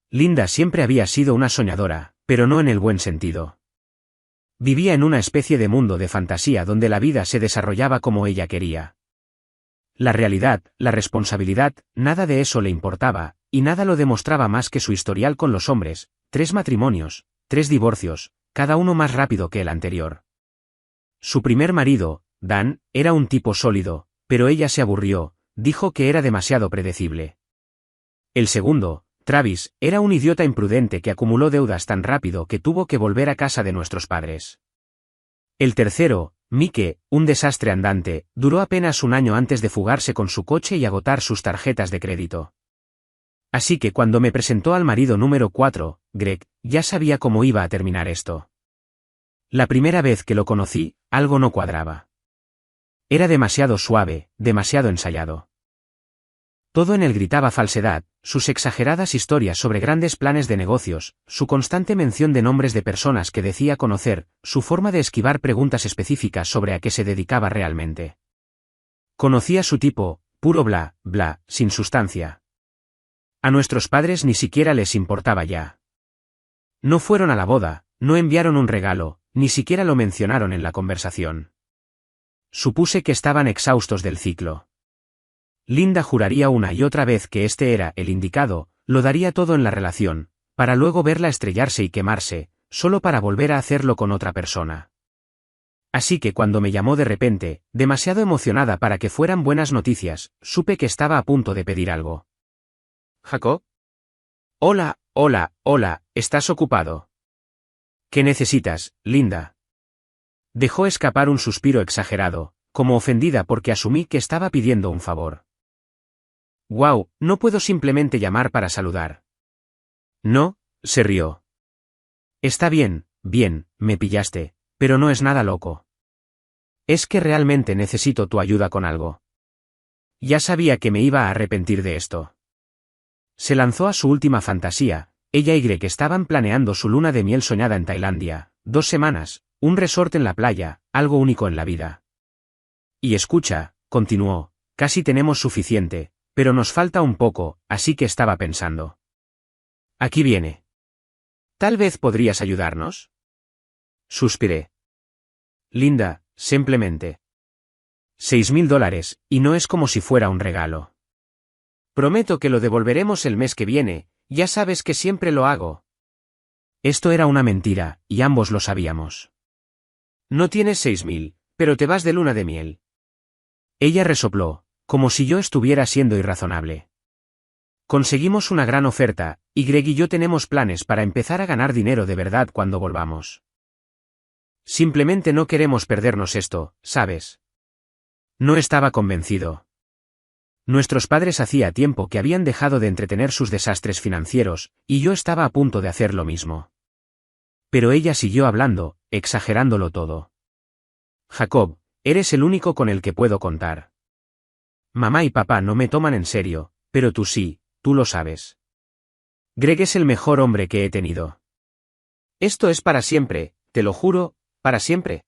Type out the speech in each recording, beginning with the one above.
Linda siempre había sido una soñadora, pero no en el buen sentido. Vivía en una especie de mundo de fantasía donde la vida se desarrollaba como ella quería. La realidad, la responsabilidad, nada de eso le importaba, y nada lo demostraba más que su historial con los hombres: 3 matrimonios, 3 divorcios, cada uno más rápido que el anterior. Su primer marido, Dan, era un tipo sólido, pero ella se aburrió, dijo que era demasiado predecible. El segundo, Travis, era un idiota imprudente que acumuló deudas tan rápido que tuvo que volver a casa de nuestros padres. El tercero, Mike, un desastre andante, duró apenas un año antes de fugarse con su coche y agotar sus tarjetas de crédito. Así que cuando me presentó al marido número 4, Greg, ya sabía cómo iba a terminar esto. La primera vez que lo conocí, algo no cuadraba. Era demasiado suave, demasiado ensayado. Todo en él gritaba falsedad: sus exageradas historias sobre grandes planes de negocios, su constante mención de nombres de personas que decía conocer, su forma de esquivar preguntas específicas sobre a qué se dedicaba realmente. Conocía su tipo: puro bla, bla, sin sustancia. A nuestros padres ni siquiera les importaba ya. No fueron a la boda, no enviaron un regalo, ni siquiera lo mencionaron en la conversación. Supuse que estaban exhaustos del ciclo. Linda juraría una y otra vez que este era el indicado, lo daría todo en la relación, para luego verla estrellarse y quemarse, solo para volver a hacerlo con otra persona. Así que cuando me llamó de repente, demasiado emocionada para que fueran buenas noticias, supe que estaba a punto de pedir algo. ¿Jacob? Hola, hola, hola, ¿estás ocupado? ¿Qué necesitas, Linda? Dejó escapar un suspiro exagerado, como ofendida porque asumí que estaba pidiendo un favor. «Guau, no puedo simplemente llamar para saludar». «No», se rió. «Está bien, bien, me pillaste, pero no es nada loco. Es que realmente necesito tu ayuda con algo. Ya sabía que me iba a arrepentir de esto». Se lanzó a su última fantasía. Ella y Greg estaban planeando su luna de miel soñada en Tailandia, 2 semanas, un resort en la playa, algo único en la vida. «Y escucha», continuó, «casi tenemos suficiente, pero nos falta un poco, así que estaba pensando. Aquí viene. ¿Tal vez podrías ayudarnos?» Suspiré. «Linda, simplemente. $6.000, y no es como si fuera un regalo. Prometo que lo devolveremos el mes que viene, ya sabes que siempre lo hago». Esto era una mentira, y ambos lo sabíamos. «No tienes 6.000, pero te vas de luna de miel». Ella resopló, como si yo estuviera siendo irrazonable. «Conseguimos una gran oferta, y Greg y yo tenemos planes para empezar a ganar dinero de verdad cuando volvamos. Simplemente no queremos perdernos esto, ¿sabes?» No estaba convencido. Nuestros padres hacía tiempo que habían dejado de entretener sus desastres financieros, y yo estaba a punto de hacer lo mismo. Pero ella siguió hablando, exagerándolo todo. «Jacob, eres el único con el que puedo contar. Mamá y papá no me toman en serio, pero tú sí, tú lo sabes. Greg es el mejor hombre que he tenido. Esto es para siempre, te lo juro, para siempre».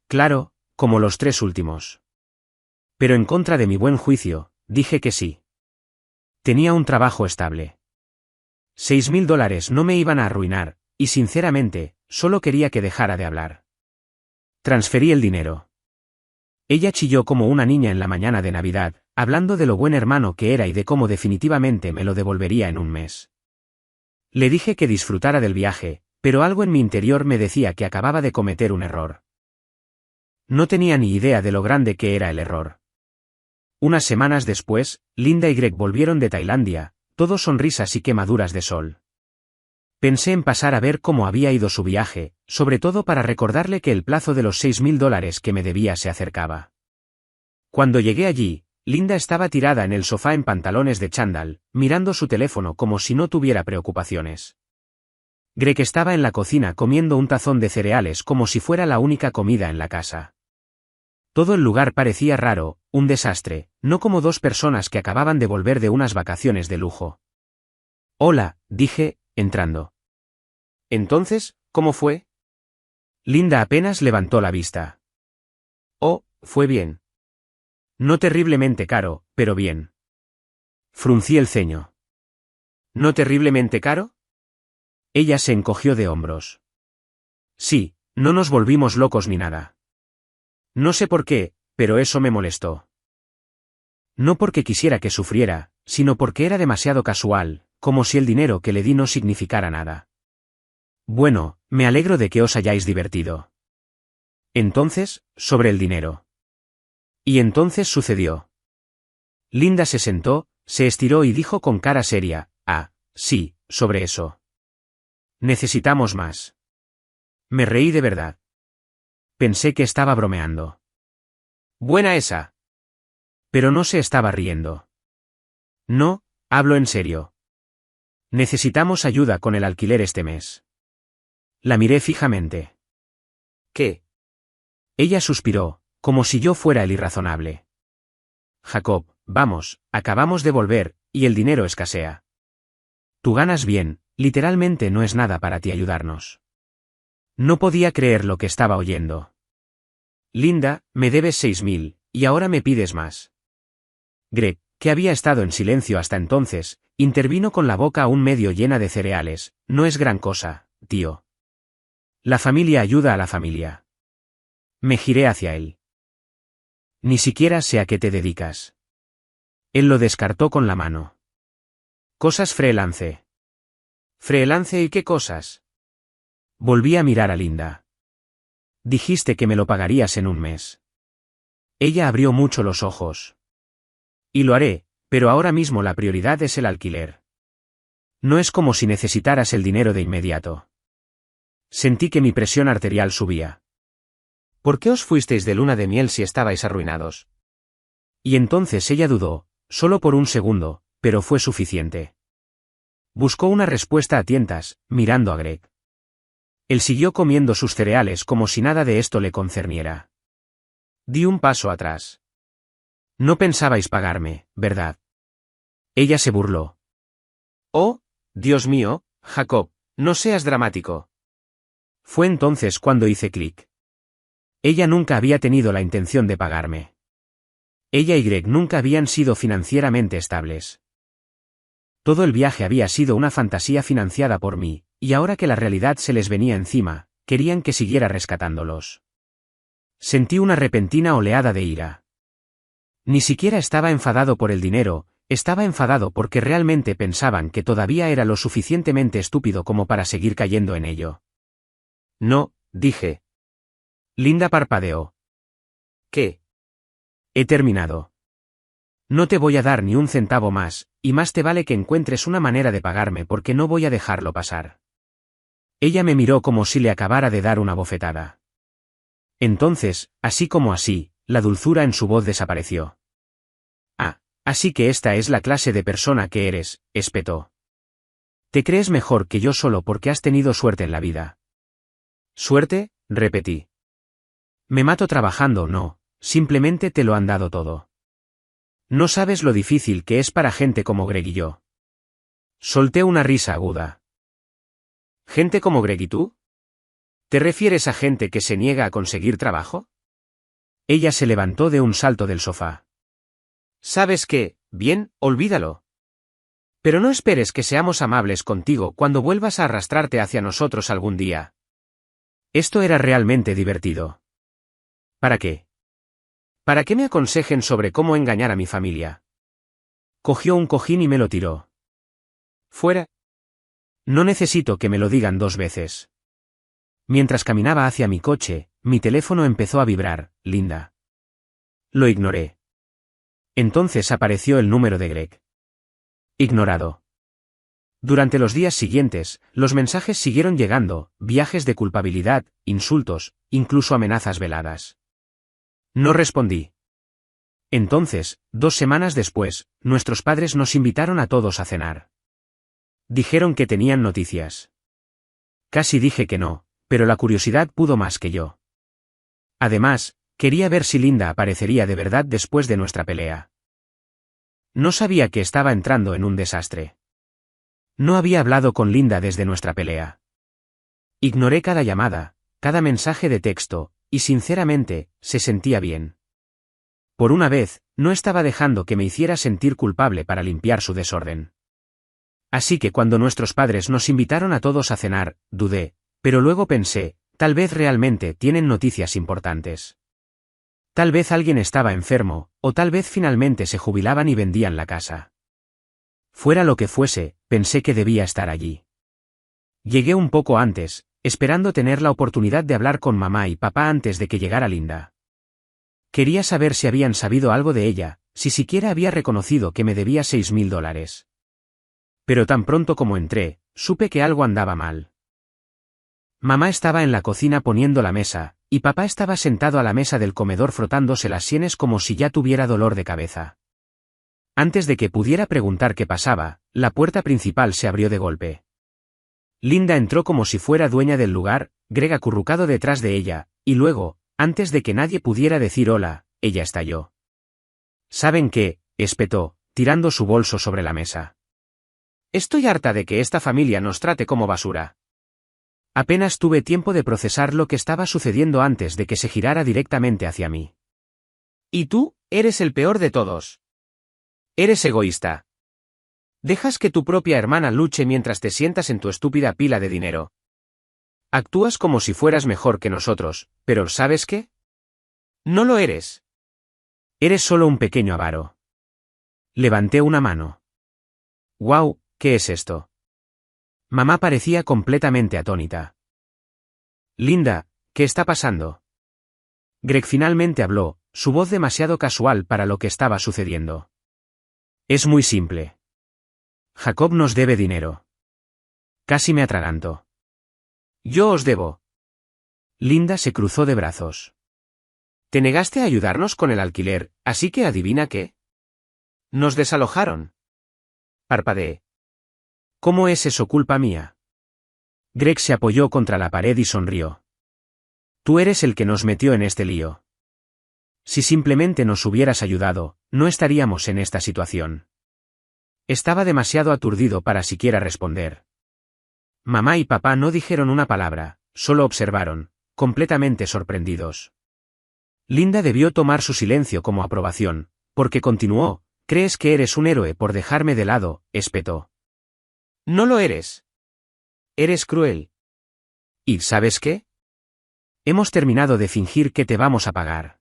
Claro, como los 3 últimos. Pero en contra de mi buen juicio, dije que sí. Tenía un trabajo estable. $6.000 no me iban a arruinar, y sinceramente, solo quería que dejara de hablar. Transferí el dinero. Ella chilló como una niña en la mañana de Navidad, hablando de lo buen hermano que era y de cómo definitivamente me lo devolvería en un mes. Le dije que disfrutara del viaje, pero algo en mi interior me decía que acababa de cometer un error. No tenía ni idea de lo grande que era el error. Unas semanas después, Linda y Greg volvieron de Tailandia, todos sonrisas y quemaduras de sol. Pensé en pasar a ver cómo había ido su viaje, sobre todo para recordarle que el plazo de los $6.000 que me debía se acercaba. Cuando llegué allí, Linda estaba tirada en el sofá en pantalones de chándal, mirando su teléfono como si no tuviera preocupaciones. Greg estaba en la cocina comiendo un tazón de cereales como si fuera la única comida en la casa. Todo el lugar parecía raro, un desastre, no como 2 personas que acababan de volver de unas vacaciones de lujo. «Hola», dije, entrando. «Entonces, ¿cómo fue?» Linda apenas levantó la vista. «Oh, fue bien. No terriblemente caro, pero bien». Fruncí el ceño. ¿No terriblemente caro? Ella se encogió de hombros. Sí, no nos volvimos locos ni nada. No sé por qué, pero eso me molestó. No porque quisiera que sufriera, sino porque era demasiado casual, como si el dinero que le di no significara nada. Bueno, me alegro de que os hayáis divertido. Entonces, sobre el dinero. Y entonces sucedió. Linda se sentó, se estiró y dijo con cara seria, sí, sobre eso. Necesitamos más. Me reí de verdad. Pensé que estaba bromeando. Buena esa. Pero no se estaba riendo. No, hablo en serio. Necesitamos ayuda con el alquiler este mes. La miré fijamente. ¿Qué? Ella suspiró, como si yo fuera el irrazonable. Jacob, vamos, acabamos de volver, y el dinero escasea. Tú ganas bien, literalmente no es nada para ti ayudarnos. No podía creer lo que estaba oyendo. Linda, me debes 6.000, y ahora me pides más. Greg, que había estado en silencio hasta entonces, intervino con la boca aún medio llena de cereales. No es gran cosa, tío. La familia ayuda a la familia. Me giré hacia él. Ni siquiera sé a qué te dedicas. Él lo descartó con la mano. Cosas freelance. ¿Freelance y qué cosas? Volví a mirar a Linda. Dijiste que me lo pagarías en un mes. Ella abrió mucho los ojos. Y lo haré, pero ahora mismo la prioridad es el alquiler. No es como si necesitaras el dinero de inmediato. Sentí que mi presión arterial subía. ¿Por qué os fuisteis de luna de miel si estabais arruinados? Y entonces ella dudó, solo por un segundo, pero fue suficiente. Buscó una respuesta a tientas, mirando a Greg. Él siguió comiendo sus cereales como si nada de esto le concerniera. Di un paso atrás. No pensabais pagarme, ¿verdad? Ella se burló. Oh, Dios mío, Jacob, no seas dramático. Fue entonces cuando hice clic. Ella nunca había tenido la intención de pagarme. Ella y Greg nunca habían sido financieramente estables. Todo el viaje había sido una fantasía financiada por mí, y ahora que la realidad se les venía encima, querían que siguiera rescatándolos. Sentí una repentina oleada de ira. Ni siquiera estaba enfadado por el dinero, estaba enfadado porque realmente pensaban que todavía era lo suficientemente estúpido como para seguir cayendo en ello. No, dije. Linda parpadeó. ¿Qué? He terminado. No te voy a dar ni un centavo más, y más te vale que encuentres una manera de pagarme porque no voy a dejarlo pasar. Ella me miró como si le acabara de dar una bofetada. Entonces, así como así, la dulzura en su voz desapareció. Así que esta es la clase de persona que eres, espetó. Te crees mejor que yo solo porque has tenido suerte en la vida. ¿Suerte? Repetí. Me mato trabajando, no, simplemente te lo han dado todo. No sabes lo difícil que es para gente como Greg y yo. Solté una risa aguda. ¿Gente como Greg y tú? ¿Te refieres a gente que se niega a conseguir trabajo? Ella se levantó de un salto del sofá. ¿Sabes qué? Bien, olvídalo. Pero no esperes que seamos amables contigo cuando vuelvas a arrastrarte hacia nosotros algún día. Esto era realmente divertido. ¿Para qué? ¿Para qué me aconsejen sobre cómo engañar a mi familia? Cogió un cojín y me lo tiró. ¿Fuera? No necesito que me lo digan 2 veces. Mientras caminaba hacia mi coche, mi teléfono empezó a vibrar. Linda. Lo ignoré. Entonces apareció el número de Greg. Ignorado. Durante los días siguientes, los mensajes siguieron llegando, viajes de culpabilidad, insultos, incluso amenazas veladas. No respondí. Entonces, 2 semanas después, nuestros padres nos invitaron a todos a cenar. Dijeron que tenían noticias. Casi dije que no, pero la curiosidad pudo más que yo. Además, quería ver si Linda aparecería de verdad después de nuestra pelea. No sabía que estaba entrando en un desastre. No había hablado con Linda desde nuestra pelea. Ignoré cada llamada, cada mensaje de texto, y sinceramente, se sentía bien. Por una vez, no estaba dejando que me hiciera sentir culpable para limpiar su desorden. Así que cuando nuestros padres nos invitaron a todos a cenar, dudé, pero luego pensé, tal vez realmente tienen noticias importantes. Tal vez alguien estaba enfermo, o tal vez finalmente se jubilaban y vendían la casa. Fuera lo que fuese, pensé que debía estar allí. Llegué un poco antes, esperando tener la oportunidad de hablar con mamá y papá antes de que llegara Linda. Quería saber si habían sabido algo de ella, si siquiera había reconocido que me debía $6.000. Pero tan pronto como entré, supe que algo andaba mal. Mamá estaba en la cocina poniendo la mesa, y papá estaba sentado a la mesa del comedor frotándose las sienes como si ya tuviera dolor de cabeza. Antes de que pudiera preguntar qué pasaba, la puerta principal se abrió de golpe. Linda entró como si fuera dueña del lugar, Greg acurrucado detrás de ella, y luego, antes de que nadie pudiera decir hola, ella estalló. ¿Saben qué?, espetó, tirando su bolso sobre la mesa. Estoy harta de que esta familia nos trate como basura. Apenas tuve tiempo de procesar lo que estaba sucediendo antes de que se girara directamente hacia mí. Y tú, eres el peor de todos. Eres egoísta. Dejas que tu propia hermana luche mientras te sientas en tu estúpida pila de dinero. Actúas como si fueras mejor que nosotros, pero ¿sabes qué? No lo eres. Eres solo un pequeño avaro. Levanté una mano. ¡Guau! ¿Qué es esto? Mamá parecía completamente atónita. Linda, ¿qué está pasando? Greg finalmente habló, su voz demasiado casual para lo que estaba sucediendo. Es muy simple. Jacob nos debe dinero. Casi me atraganto. Yo os debo. Linda se cruzó de brazos. Te negaste a ayudarnos con el alquiler, así que adivina qué. Nos desalojaron. Parpadeé. ¿Cómo es eso culpa mía? Greg se apoyó contra la pared y sonrió. Tú eres el que nos metió en este lío. Si simplemente nos hubieras ayudado, no estaríamos en esta situación. Estaba demasiado aturdido para siquiera responder. Mamá y papá no dijeron una palabra, solo observaron, completamente sorprendidos. Linda debió tomar su silencio como aprobación, porque continuó, ¿crees que eres un héroe por dejarme de lado?, espetó. No lo eres. Eres cruel. ¿Y sabes qué? Hemos terminado de fingir que te vamos a pagar.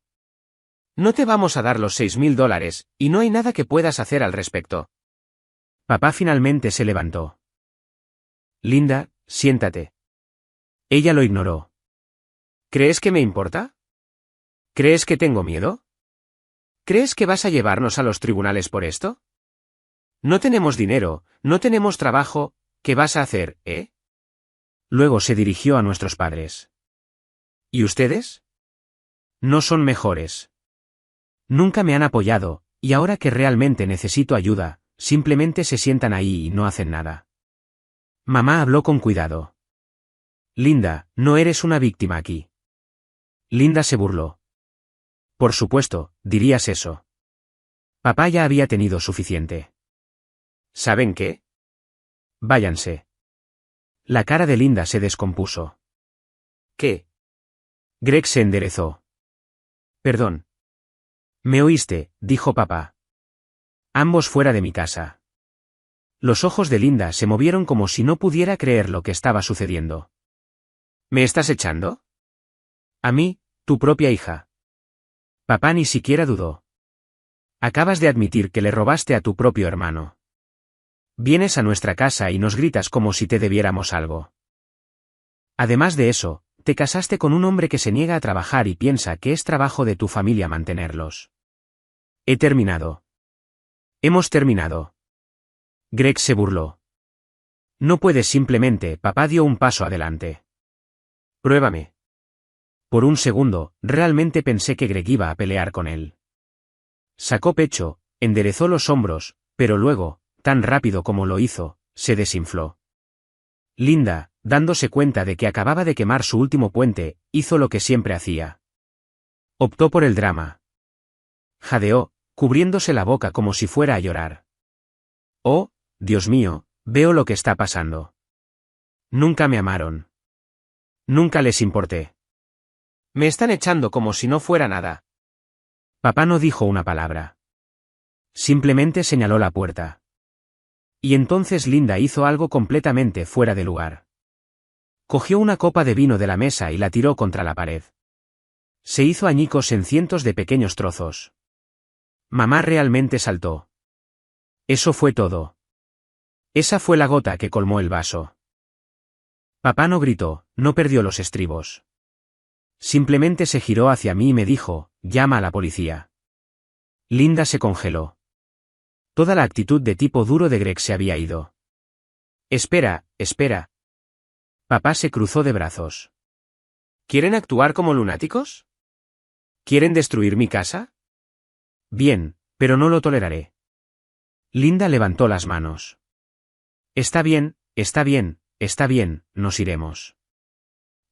No te vamos a dar los $6.000, y no hay nada que puedas hacer al respecto. Papá finalmente se levantó. Linda, siéntate. Ella lo ignoró. ¿Crees que me importa? ¿Crees que tengo miedo? ¿Crees que vas a llevarnos a los tribunales por esto? No tenemos dinero, no tenemos trabajo, ¿qué vas a hacer, eh? Luego se dirigió a nuestros padres. ¿Y ustedes? No son mejores. Nunca me han apoyado, y ahora que realmente necesito ayuda, simplemente se sientan ahí y no hacen nada. Mamá habló con cuidado. Linda, no eres una víctima aquí. Linda se burló. Por supuesto, dirías eso. Papá ya había tenido suficiente. ¿Saben qué? Váyanse. La cara de Linda se descompuso. ¿Qué? Greg se enderezó. Perdón. ¿Me oíste?, dijo papá. Ambos fuera de mi casa. Los ojos de Linda se movieron como si no pudiera creer lo que estaba sucediendo. ¿Me estás echando? A mí, tu propia hija. Papá ni siquiera dudó. Acabas de admitir que le robaste a tu propio hermano. Vienes a nuestra casa y nos gritas como si te debiéramos algo. Además de eso, te casaste con un hombre que se niega a trabajar y piensa que es trabajo de tu familia mantenerlos. He terminado. Hemos terminado. Greg se burló. No puedes simplemente, papá dio un paso adelante. Pruébame. Por un segundo, realmente pensé que Greg iba a pelear con él. Sacó pecho, enderezó los hombros, pero luego, tan rápido como lo hizo, se desinfló. Linda, dándose cuenta de que acababa de quemar su último puente, hizo lo que siempre hacía. Optó por el drama. Jadeó, cubriéndose la boca como si fuera a llorar. Oh, Dios mío, veo lo que está pasando. Nunca me amaron. Nunca les importé. Me están echando como si no fuera nada. Papá no dijo una palabra. Simplemente señaló la puerta. Y entonces Linda hizo algo completamente fuera de lugar. Cogió una copa de vino de la mesa y la tiró contra la pared. Se hizo añicos en cientos de pequeños trozos. Mamá realmente saltó. Eso fue todo. Esa fue la gota que colmó el vaso. Papá no gritó, no perdió los estribos. Simplemente se giró hacia mí y me dijo, llama a la policía. Linda se congeló. Toda la actitud de tipo duro de Greg se había ido. Espera, espera. Papá se cruzó de brazos. ¿Quieren actuar como lunáticos? ¿Quieren destruir mi casa? Bien, pero no lo toleraré. Linda levantó las manos. Está bien, está bien, está bien, nos iremos.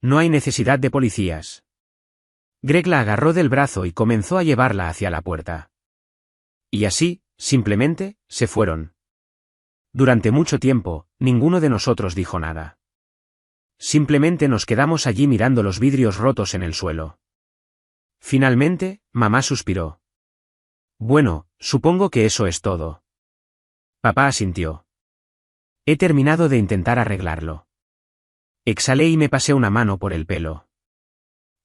No hay necesidad de policías. Greg la agarró del brazo y comenzó a llevarla hacia la puerta. Y así, simplemente, se fueron. Durante mucho tiempo, ninguno de nosotros dijo nada. Simplemente nos quedamos allí mirando los vidrios rotos en el suelo. Finalmente, mamá suspiró. Bueno, supongo que eso es todo. Papá asintió. He terminado de intentar arreglarlo. Exhalé y me pasé una mano por el pelo.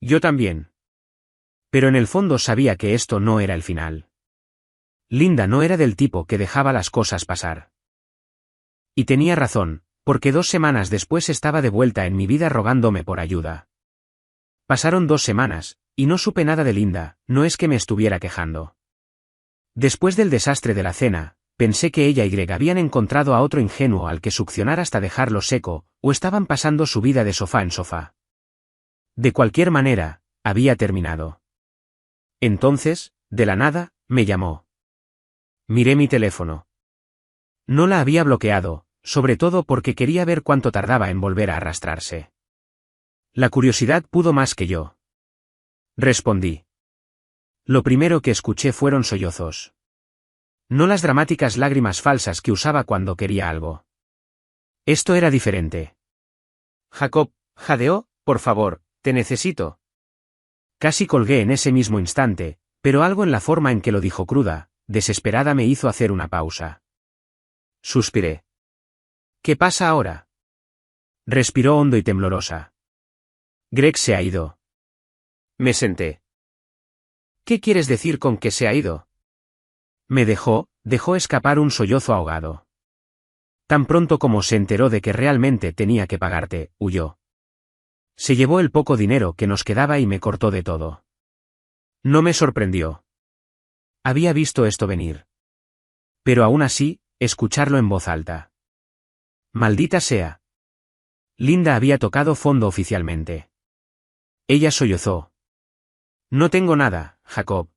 Yo también. Pero en el fondo sabía que esto no era el final. Linda no era del tipo que dejaba las cosas pasar. Y tenía razón, porque 2 semanas después estaba de vuelta en mi vida rogándome por ayuda. Pasaron 2 semanas, y no supe nada de Linda, no es que me estuviera quejando. Después del desastre de la cena, pensé que ella y Greg habían encontrado a otro ingenuo al que succionar hasta dejarlo seco, o estaban pasando su vida de sofá en sofá. De cualquier manera, había terminado. Entonces, de la nada, me llamó. Miré mi teléfono. No la había bloqueado, sobre todo porque quería ver cuánto tardaba en volver a arrastrarse. La curiosidad pudo más que yo. Respondí. Lo primero que escuché fueron sollozos. No las dramáticas lágrimas falsas que usaba cuando quería algo. Esto era diferente. Jacob, jadeó, por favor, te necesito. Casi colgué en ese mismo instante, pero algo en la forma en que lo dijo cruda, desesperada me hizo hacer una pausa. Suspiré. ¿Qué pasa ahora? Respiró hondo y temblorosa. Greg se ha ido. Me senté. ¿Qué quieres decir con que se ha ido? Me dejó escapar un sollozo ahogado. Tan pronto como se enteró de que realmente tenía que pagarte, huyó. Se llevó el poco dinero que nos quedaba y me cortó de todo. No me sorprendió. Había visto esto venir. Pero aún así, escucharlo en voz alta. Maldita sea. Linda había tocado fondo oficialmente. Ella sollozó. No tengo nada, Jacob.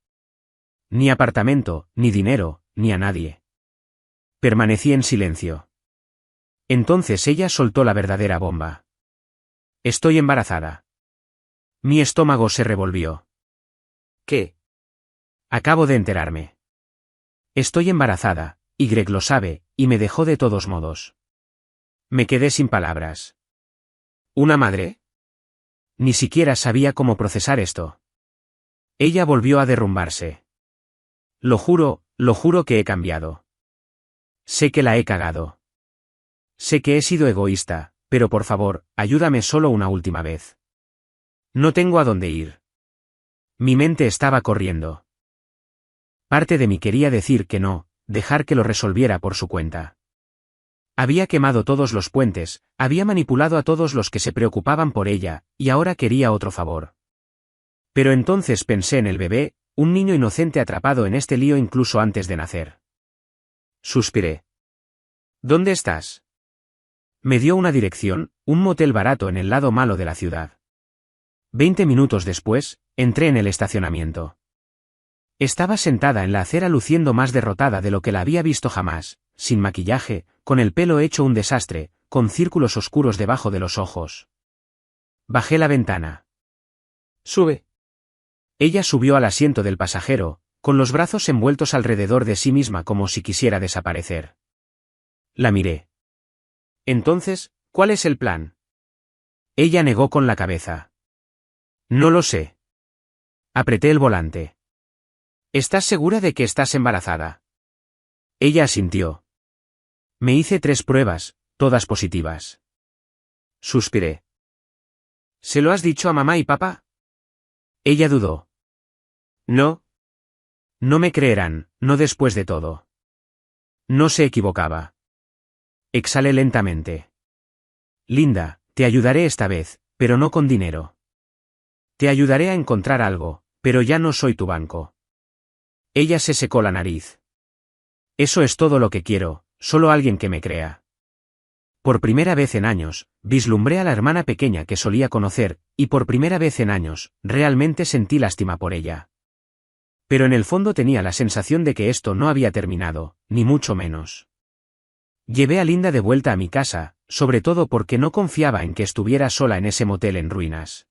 Ni apartamento, ni dinero, ni a nadie. Permanecí en silencio. Entonces ella soltó la verdadera bomba. Estoy embarazada. Mi estómago se revolvió. ¿Qué? Acabo de enterarme. Estoy embarazada, y Greg lo sabe, y me dejó de todos modos. Me quedé sin palabras. ¿Una madre? Ni siquiera sabía cómo procesar esto. Ella volvió a derrumbarse. Lo juro que he cambiado. Sé que la he cagado. Sé que he sido egoísta, pero por favor, ayúdame solo una última vez. No tengo a dónde ir. Mi mente estaba corriendo. Parte de mí quería decir que no, dejar que lo resolviera por su cuenta. Había quemado todos los puentes, había manipulado a todos los que se preocupaban por ella, y ahora quería otro favor. Pero entonces pensé en el bebé, un niño inocente atrapado en este lío incluso antes de nacer. Suspiré. ¿Dónde estás? Me dio una dirección, un motel barato en el lado malo de la ciudad. 20 minutos después, entré en el estacionamiento. Estaba sentada en la acera luciendo más derrotada de lo que la había visto jamás, sin maquillaje, con el pelo hecho un desastre, con círculos oscuros debajo de los ojos. Bajé la ventana. Sube. Ella subió al asiento del pasajero, con los brazos envueltos alrededor de sí misma como si quisiera desaparecer. La miré. Entonces, ¿cuál es el plan? Ella negó con la cabeza. No lo sé. Apreté el volante. ¿Estás segura de que estás embarazada? Ella asintió. Me hice 3 pruebas, todas positivas. Suspiré. ¿Se lo has dicho a mamá y papá? Ella dudó. No. No me creerán, no después de todo. No se equivocaba. Exhalé lentamente. Linda, te ayudaré esta vez, pero no con dinero. Te ayudaré a encontrar algo, pero ya no soy tu banco. Ella se secó la nariz. Eso es todo lo que quiero, solo alguien que me crea. Por primera vez en años, vislumbré a la hermana pequeña que solía conocer, y por primera vez en años, realmente sentí lástima por ella. Pero en el fondo tenía la sensación de que esto no había terminado, ni mucho menos. Llevé a Linda de vuelta a mi casa, sobre todo porque no confiaba en que estuviera sola en ese motel en ruinas.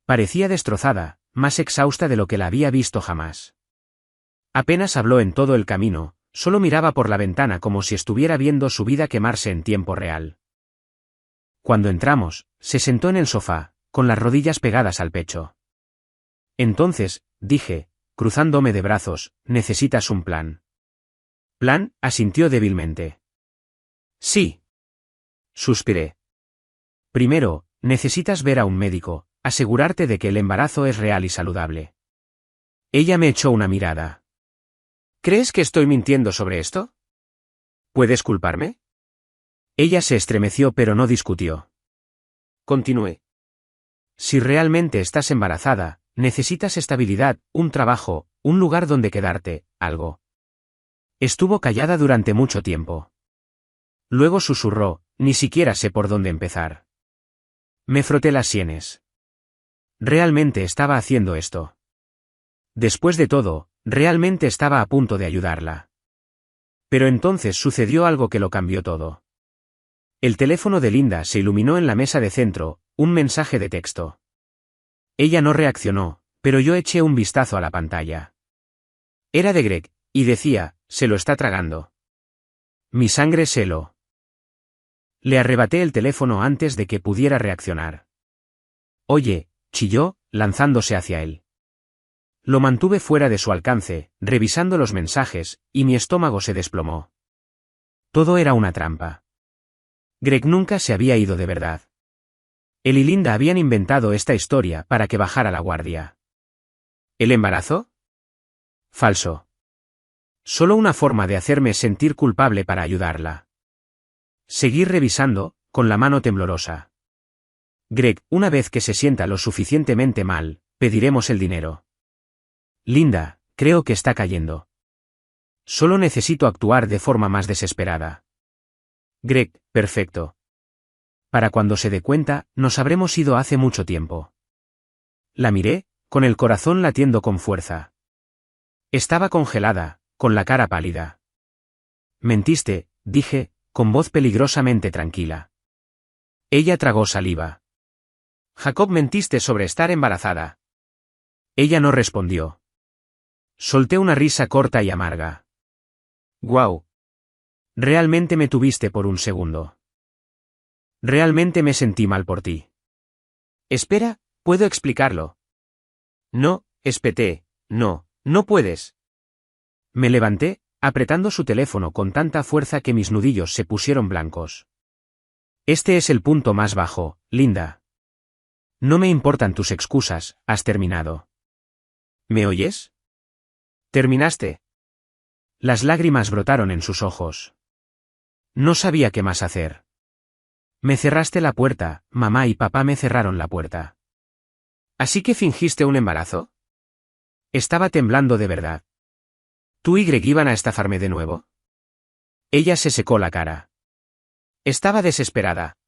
Parecía destrozada, más exhausta de lo que la había visto jamás. Apenas habló en todo el camino, solo miraba por la ventana como si estuviera viendo su vida quemarse en tiempo real. Cuando entramos, se sentó en el sofá, con las rodillas pegadas al pecho. Entonces, dije, cruzándome de brazos, necesitas un plan. ¿Plan? Asintió débilmente. Sí. Suspiré. Primero, necesitas ver a un médico, asegurarte de que el embarazo es real y saludable. Ella me echó una mirada. ¿Crees que estoy mintiendo sobre esto? ¿Puedes culparme? Ella se estremeció pero no discutió. Continué. Si realmente estás embarazada, necesitas estabilidad, un trabajo, un lugar donde quedarte, algo. Estuvo callada durante mucho tiempo. Luego susurró, ni siquiera sé por dónde empezar. Me froté las sienes. Realmente estaba haciendo esto. Después de todo, realmente estaba a punto de ayudarla. Pero entonces sucedió algo que lo cambió todo. El teléfono de Linda se iluminó en la mesa de centro, un mensaje de texto. Ella no reaccionó, pero yo eché un vistazo a la pantalla. Era de Greg, y decía, se lo está tragando. Mi sangre se heló. Le arrebaté el teléfono antes de que pudiera reaccionar. Oye, chilló, lanzándose hacia él. Lo mantuve fuera de su alcance, revisando los mensajes, y mi estómago se desplomó. Todo era una trampa. Greg nunca se había ido de verdad. Él y Linda habían inventado esta historia para que bajara la guardia. ¿El embarazo? Falso. Solo una forma de hacerme sentir culpable para ayudarla. Seguí revisando, con la mano temblorosa. Greg, una vez que se sienta lo suficientemente mal, pediremos el dinero. Linda, creo que está cayendo. Solo necesito actuar de forma más desesperada. Greg, perfecto. Para cuando se dé cuenta, nos habremos ido hace mucho tiempo. La miré, con el corazón latiendo con fuerza. Estaba congelada, con la cara pálida. Mentiste, dije, con voz peligrosamente tranquila. Ella tragó saliva. Jacob, mentiste sobre estar embarazada. Ella no respondió. Solté una risa corta y amarga. Guau. Realmente me tuviste por un segundo. Realmente me sentí mal por ti. Espera, puedo explicarlo. No, espeté, no, no puedes. Me levanté, apretando su teléfono con tanta fuerza que mis nudillos se pusieron blancos. Este es el punto más bajo, Linda. No me importan tus excusas, has terminado. ¿Me oyes? ¿Terminaste? Las lágrimas brotaron en sus ojos. No sabía qué más hacer. Me cerraste la puerta, mamá y papá me cerraron la puerta. ¿Así que fingiste un embarazo? Estaba temblando de verdad. ¿Tú y Greg iban a estafarme de nuevo? Ella se secó la cara. Estaba desesperada.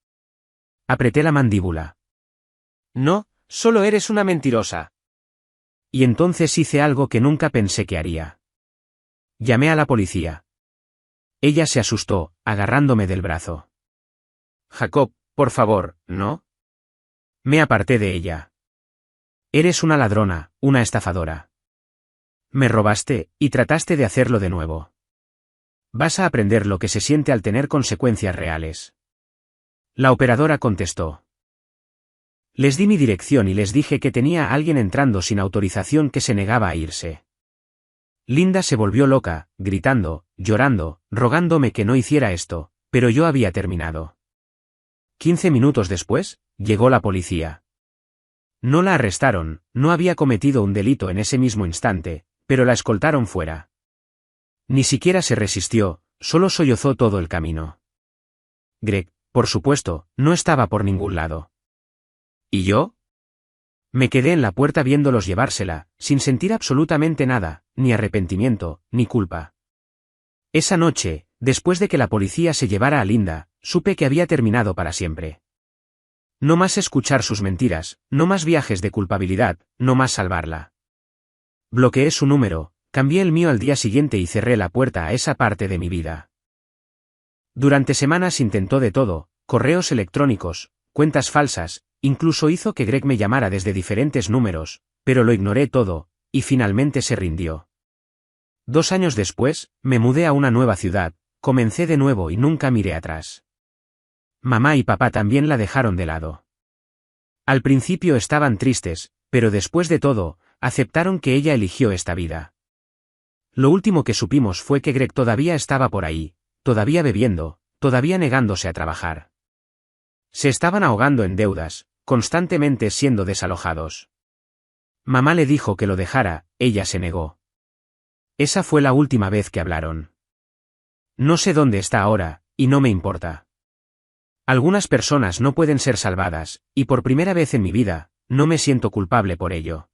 Apreté la mandíbula. No, solo eres una mentirosa. Y entonces hice algo que nunca pensé que haría. Llamé a la policía. Ella se asustó, agarrándome del brazo. Jacob, por favor, ¿no? Me aparté de ella. Eres una ladrona, una estafadora. Me robaste, y trataste de hacerlo de nuevo. Vas a aprender lo que se siente al tener consecuencias reales. La operadora contestó. Les di mi dirección y les dije que tenía a alguien entrando sin autorización que se negaba a irse. Linda se volvió loca, gritando, llorando, rogándome que no hiciera esto, pero yo había terminado. 15 minutos después, llegó la policía. No la arrestaron, no había cometido un delito en ese mismo instante, pero la escoltaron fuera. Ni siquiera se resistió, solo sollozó todo el camino. Greg, por supuesto, no estaba por ningún lado. ¿Y yo? Me quedé en la puerta viéndolos llevársela, sin sentir absolutamente nada, ni arrepentimiento, ni culpa. Esa noche, después de que la policía se llevara a Linda, supe que había terminado para siempre. No más escuchar sus mentiras, no más viajes de culpabilidad, no más salvarla. Bloqueé su número, cambié el mío al día siguiente y cerré la puerta a esa parte de mi vida. Durante semanas intentó de todo, correos electrónicos, cuentas falsas, incluso hizo que Greg me llamara desde diferentes números, pero lo ignoré todo, y finalmente se rindió. 2 años después, me mudé a una nueva ciudad, comencé de nuevo y nunca miré atrás. Mamá y papá también la dejaron de lado. Al principio estaban tristes, pero después de todo, aceptaron que ella eligió esta vida. Lo último que supimos fue que Greg todavía estaba por ahí, todavía bebiendo, todavía negándose a trabajar. Se estaban ahogando en deudas, constantemente siendo desalojados. Mamá le dijo que lo dejara, ella se negó. Esa fue la última vez que hablaron. No sé dónde está ahora, y no me importa. Algunas personas no pueden ser salvadas, y por primera vez en mi vida, no me siento culpable por ello.